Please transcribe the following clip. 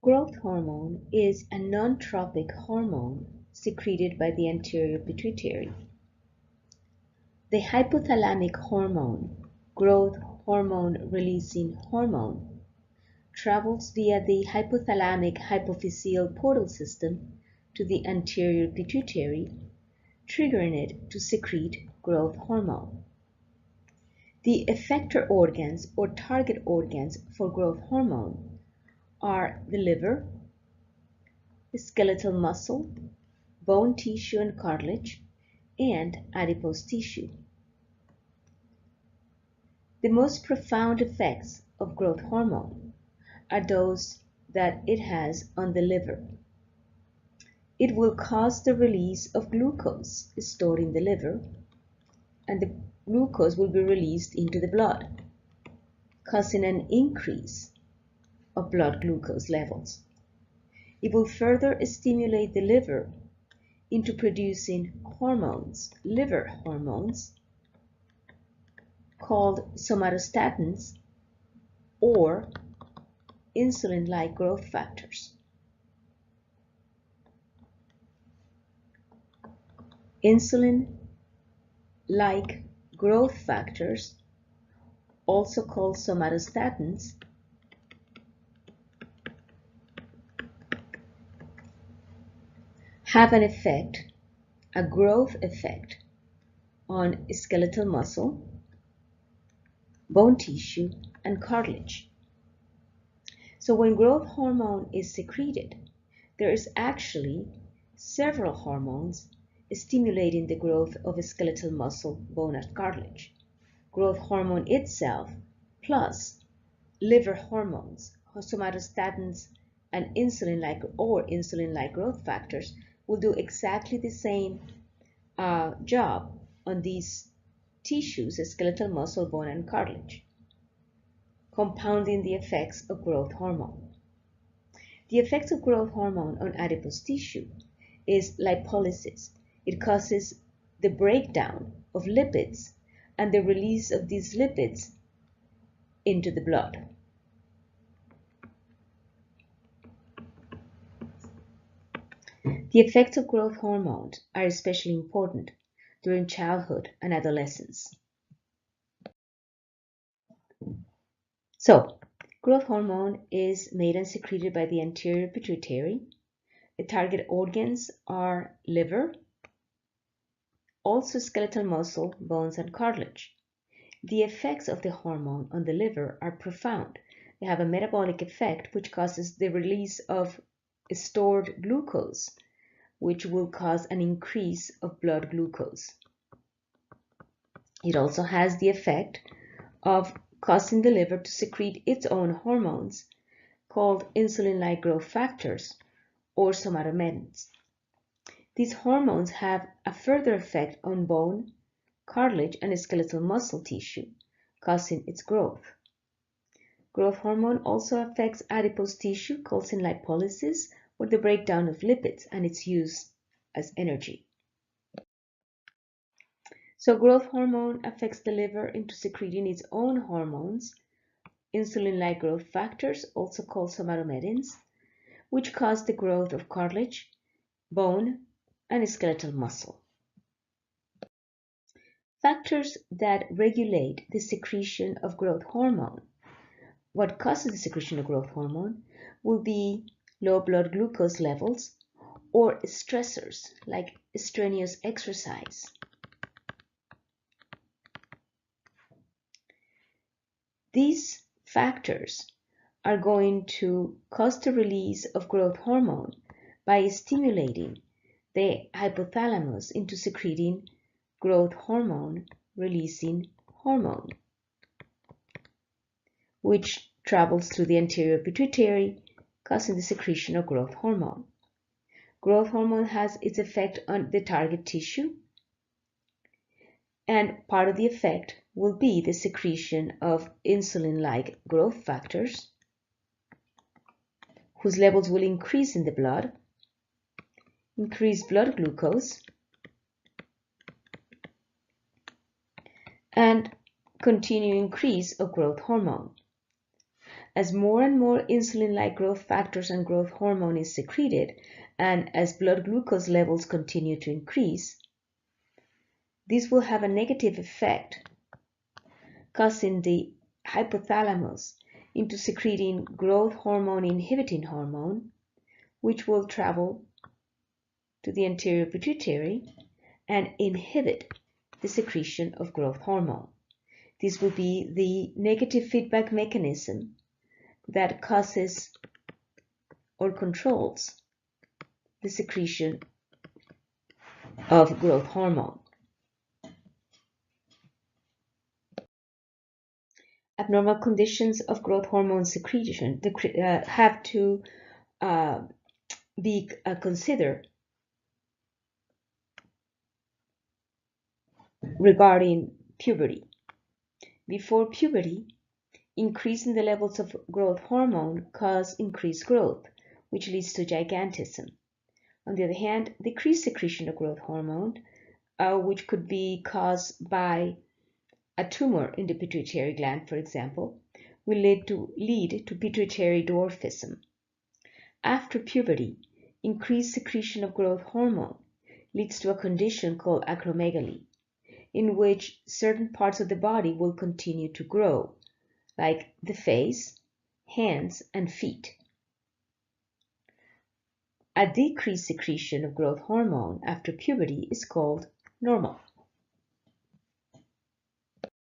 Growth hormone is a non-tropic hormone secreted by the anterior pituitary. The hypothalamic hormone, growth hormone releasing hormone, travels via the hypothalamic hypophyseal portal system to the anterior pituitary, triggering it to secrete growth hormone. The effector organs or target organs for growth hormone are the liver, the skeletal muscle, bone tissue and cartilage, and adipose tissue. The most profound effects of growth hormone are those that it has on the liver. It will cause the release of glucose stored in the liver, and the glucose will be released into the blood, causing an increase of blood glucose levels. It will further stimulate the liver into producing hormones, liver hormones, called somatostatins or insulin-like growth factors. Insulin-like growth factors, also called somatostatins, have an effect, a growth effect, on skeletal muscle, bone tissue, and cartilage. So when growth hormone is secreted, there is actually several hormones stimulating the growth of skeletal muscle, bone, and cartilage. Growth hormone itself plus liver hormones, somatostatins, and insulin-like growth factors will do exactly the same job on these tissues, skeletal muscle, bone, and cartilage, compounding the effects of growth hormone. The effects of growth hormone on adipose tissue is lipolysis. It causes the breakdown of lipids and the release of these lipids into the blood. The effects of growth hormone are especially important during childhood and adolescence. So, growth hormone is made and secreted by the anterior pituitary. The target organs are liver, also skeletal muscle, bones, and cartilage. The effects of the hormone on the liver are profound. They have a metabolic effect which causes the release of stored glucose, which will cause an increase of blood glucose. It also has the effect of causing the liver to secrete its own hormones called insulin-like growth factors or somatomedins. These hormones have a further effect on bone, cartilage, and skeletal muscle tissue, causing its growth. Growth hormone also affects adipose tissue, causing lipolysis or the breakdown of lipids and its use as energy. So growth hormone affects the liver into secreting its own hormones, insulin-like growth factors, also called somatomedins, which cause the growth of cartilage, bone, and skeletal muscle. Factors that regulate the secretion of growth hormone. What causes the secretion of growth hormone will be low blood glucose levels or stressors like strenuous exercise. These factors are going to cause the release of growth hormone by stimulating the hypothalamus into secreting growth hormone releasing hormone, which travels through the anterior pituitary, causing the secretion of growth hormone. Growth hormone has its effect on the target tissue, and part of the effect will be the secretion of insulin-like growth factors, whose levels will increase in the blood, increase blood glucose, and continue increase of growth hormone. As more and more insulin-like growth factors and growth hormone is secreted, and as blood glucose levels continue to increase, this will have a negative effect, causing the hypothalamus into secreting growth hormone inhibiting hormone, which will travel to the anterior pituitary and inhibit the secretion of growth hormone. This will be the negative feedback mechanism that causes or controls the secretion of growth hormone. Abnormal conditions of growth hormone secretion have to be considered regarding puberty. Before puberty, increasing the levels of growth hormone cause increased growth, which leads to gigantism. On the other hand, decreased secretion of growth hormone, which could be caused by a tumor in the pituitary gland, for example, will lead to pituitary dwarfism. After puberty, increased secretion of growth hormone leads to a condition called acromegaly, in which certain parts of the body will continue to grow, like the face, hands, and feet. A decreased secretion of growth hormone after puberty is called normal.